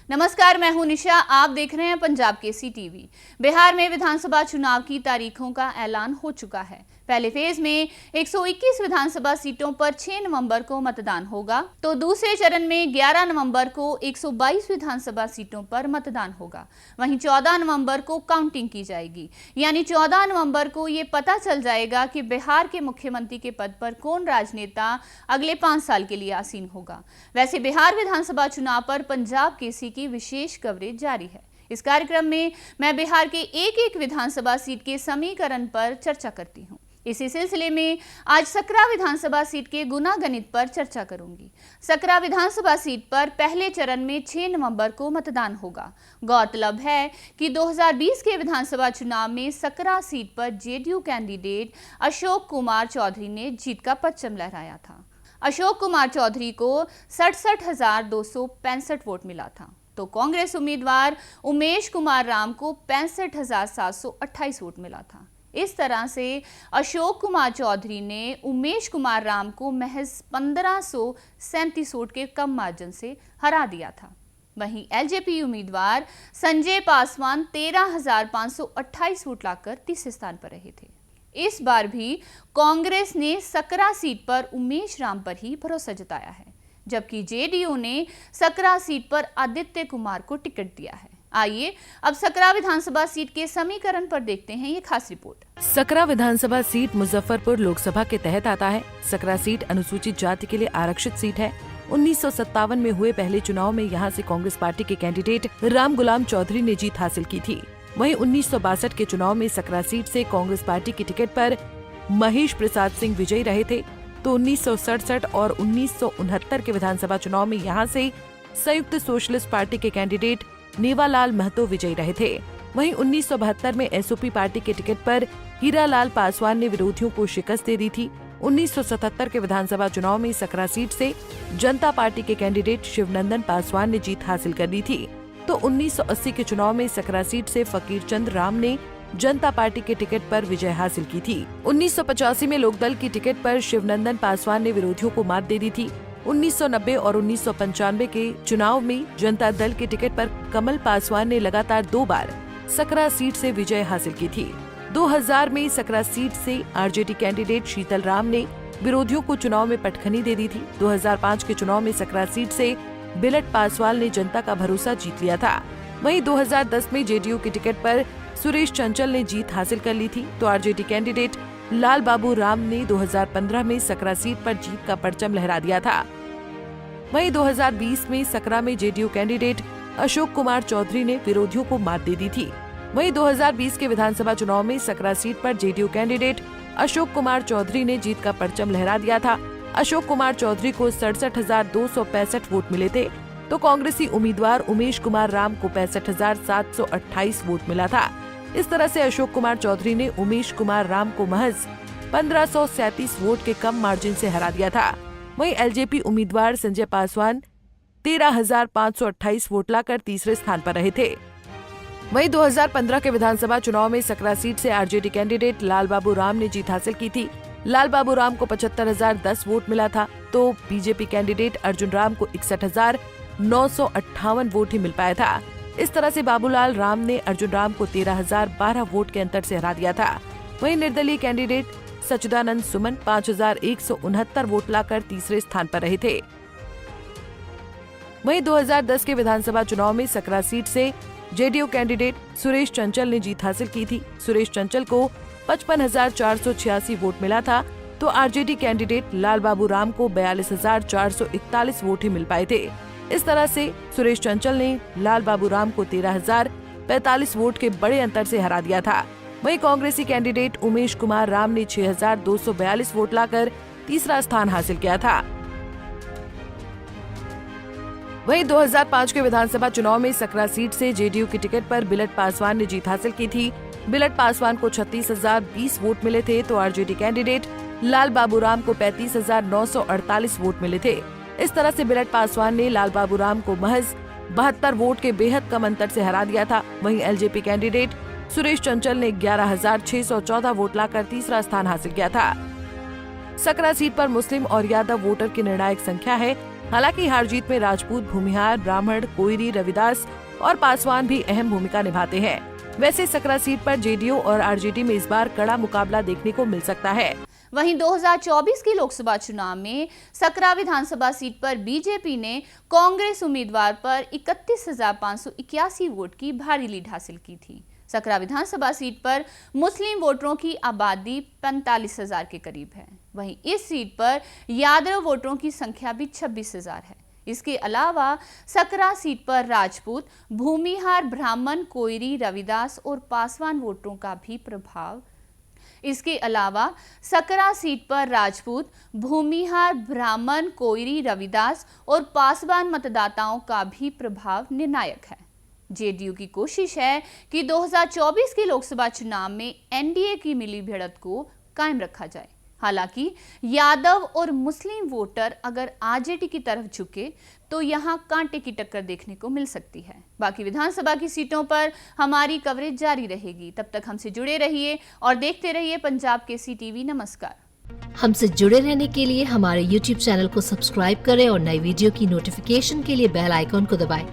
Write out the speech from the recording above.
नमस्कार, मैं हूं निशा। आप देख रहे हैं पंजाब केसरी टीवी। बिहार में विधानसभा चुनाव की तारीखों का ऐलान हो चुका है। पहले फेज में 121 विधानसभा सीटों पर 6 नवंबर को मतदान होगा, तो दूसरे चरण में 11 नवंबर को 122 विधानसभा सीटों पर मतदान होगा। वहीं 14 नवंबर को काउंटिंग की जाएगी, यानी 14 नवंबर को ये पता चल जाएगा कि बिहार के मुख्यमंत्री के पद पर कौन राजनेता अगले 5 साल के लिए आसीन होगा। वैसे बिहार विधानसभा चुनाव पर पंजाब केसरी की विशेष कवरेज जारी है। इस कार्यक्रम में मैं बिहार के एक एक विधानसभा सीट के समीकरण पर चर्चा करती हूं। इसी सिलसिले में आज सकरा विधानसभा सीट के गुणागणित पर चर्चा करूंगी। सकरा विधानसभा सीट पर पहले चरण में 6 नवंबर को मतदान होगा। गौरतलब है कि 2020 के विधानसभा चुनाव में सकरा सीट पर जेडीयू कैंडिडेट अशोक कुमार चौधरी ने जीत का परचम लहराया था। अशोक कुमार चौधरी को 67,265 वोट मिला था, तो कांग्रेस उम्मीदवार उमेश कुमार राम को 65,728 वोट मिला था। इस तरह से अशोक कुमार चौधरी ने उमेश कुमार राम को महज 1537 वोट के कम मार्जिन से हरा दिया था। वहीं एलजेपी उम्मीदवार संजय पासवान 13,528 वोट लाकर तीसरे स्थान पर रहे थे। इस बार भी कांग्रेस ने सकरा सीट पर उमेश राम पर ही भरोसा जताया है, जबकि जेडीयू ने सकरा सीट पर आदित्य कुमार को टिकट दिया है। आइए अब सकरा विधानसभा सीट के समीकरण पर देखते हैं ये खास रिपोर्ट। सकरा विधानसभा सीट मुजफ्फरपुर लोकसभा के तहत आता है। सकरा सीट अनुसूचित जाति के लिए आरक्षित सीट है। 1957 में हुए पहले चुनाव में यहाँ से कांग्रेस पार्टी के कैंडिडेट राम गुलाम चौधरी ने जीत हासिल की थी। वहीं 1962 के चुनाव में सकरा सीट से कांग्रेस पार्टी की टिकट पर महेश प्रसाद सिंह विजयी रहे थे, तो 1967 और 1969 के विधानसभा चुनाव में यहाँ से संयुक्त सोशलिस्ट पार्टी के कैंडिडेट नेवालाल महतो विजयी रहे थे। वहीं 1972 में एसओपी पार्टी के टिकट पर हीरालाल पासवान ने विरोधियों को शिकस्त दे दी थी। 1977 के विधानसभा चुनाव में सकरा सीट से जनता पार्टी के कैंडिडेट शिवनंदन पासवान ने जीत हासिल कर ली थी, तो 1980 के चुनाव में सकरा सीट से फकीर चंद राम ने जनता पार्टी के टिकट पर विजय हासिल की थी। 1985 में लोकदल की टिकट पर शिवनंदन पासवान ने विरोधियों को मात दे दी थी। 1990 और 1995 के चुनाव में जनता दल के टिकट पर कमल पासवान ने लगातार 2 बार सकरा सीट से विजय हासिल की थी। 2000 में सकरा सीट से आरजेडी कैंडिडेट शीतल राम ने विरोधियों को चुनाव में पटखनी दे दी थी। 2005 के चुनाव में सकरा सीट से बिलट पासवान ने जनता का भरोसा जीत लिया था। वहीं 2010 में जेडीयू की टिकट पर सुरेश चंचल ने जीत हासिल कर ली थी, तो आरजेडी कैंडिडेट लाल बाबू राम ने 2015 में सकरा सीट पर जीत का परचम लहरा दिया था। वहीं 2020 में सकरा में जेडीयू कैंडिडेट अशोक कुमार चौधरी ने विरोधियों को मात दे दी थी। वहीं 2020 के विधानसभा चुनाव में सकरा सीट पर जेडीयू कैंडिडेट अशोक कुमार चौधरी ने जीत का परचम लहरा दिया था। अशोक कुमार चौधरी को 67,265 वोट मिले थे, तो कांग्रेसी उम्मीदवार उमेश कुमार राम को 65,728 वोट मिला था। इस तरह से अशोक कुमार चौधरी ने उमेश कुमार राम को महज 1537 वोट के कम मार्जिन से हरा दिया था। वहीं एलजेपी उम्मीदवार संजय पासवान 13,528 वोट लाकर तीसरे स्थान पर रहे थे। वहीं 2015 के विधानसभा चुनाव में सकरा सीट से आरजेडी कैंडिडेट लाल बाबू राम ने जीत हासिल की थी। लाल बाबू राम को 75,010 वोट मिला था, तो बीजेपी कैंडिडेट अर्जुन राम को 61,958 वोट ही मिल पाया था। इस तरह से बाबूलाल राम ने अर्जुन राम को 13,012 वोट के अंतर से हरा दिया था। वहीं निर्दलीय कैंडिडेट सच्चिदानंद सुमन 5,169 वोट लाकर तीसरे स्थान पर रहे थे। वहीं 2010 के विधानसभा चुनाव में सकरा सीट से जेडीयू कैंडिडेट सुरेश चंचल ने जीत हासिल की थी। सुरेश चंचल को 55,486 वोट मिला था, तो आरजेडी कैंडिडेट लाल बाबू राम को 42,441 वोट ही मिल पाए थे। इस तरह से सुरेश चंचल ने लाल बाबू राम को 13,045 वोट के बड़े अंतर से हरा दिया था। वहीं कांग्रेसी कैंडिडेट उमेश कुमार राम ने 6,242 वोट लाकर तीसरा स्थान हासिल किया था। वहीं 2005 के विधानसभा चुनाव में सकरा सीट से जेडीयू की टिकट पर बिलट पासवान ने जीत हासिल की थी। बिलट पासवान को 36,020 वोट मिले थे, तो आरजेडी कैंडिडेट लाल बाबू राम को 35,948 वोट मिले थे। इस तरह से बिलट पासवान ने लाल बाबू राम को महज 72 वोट के बेहद कम अंतर से हरा दिया था। वहीं एलजेपी कैंडिडेट सुरेश चंचल ने 11,614 वोट लाकर तीसरा स्थान हासिल किया था। सकरा सीट पर मुस्लिम और यादव वोटर की निर्णायक संख्या है। हालांकि हार जीत में राजपूत, भूमिहार, ब्राह्मण, कोयरी, रविदास और पासवान भी अहम भूमिका निभाते हैं। वैसे सकरा सीट पर जेडीयू और आरजेडी में इस बार कड़ा मुकाबला देखने को मिल सकता है। वहीं 2024 के लोकसभा चुनाव में सकरा विधानसभा सीट पर बीजेपी ने कांग्रेस उम्मीदवार पर 31,581 वोट की भारी लीड हासिल की थी। सकरा विधानसभा सीट पर मुस्लिम वोटरों की आबादी 45,000 के करीब है। वहीं इस सीट पर यादव वोटरों की संख्या भी 26,000 है। इसके अलावा सकरा सीट पर राजपूत, भूमिहार, ब्राह्मण, कोयरी, रविदास और पासवान वोटरों का भी प्रभाव इसके अलावा सकरा सीट पर राजपूत, भूमिहार, ब्राह्मण, कोयरी, रविदास और पासवान मतदाताओं का भी प्रभाव निर्णायक है। जेडीयू की कोशिश है कि 2024 के लोकसभा चुनाव में एनडीए की मिली भिड़ंत को कायम रखा जाए। हालांकि यादव और मुस्लिम वोटर अगर आरजेडी की तरफ झुके तो यहां कांटे की टक्कर देखने को मिल सकती है। बाकी विधानसभा की सीटों पर हमारी कवरेज जारी रहेगी। तब तक हमसे जुड़े रहिए और देखते रहिए पंजाब केसरी टीवी। नमस्कार। हमसे जुड़े रहने के लिए हमारे YouTube चैनल को सब्सक्राइब करें और नई वीडियो की नोटिफिकेशन के लिए बेल आइकॉन को दबाएं।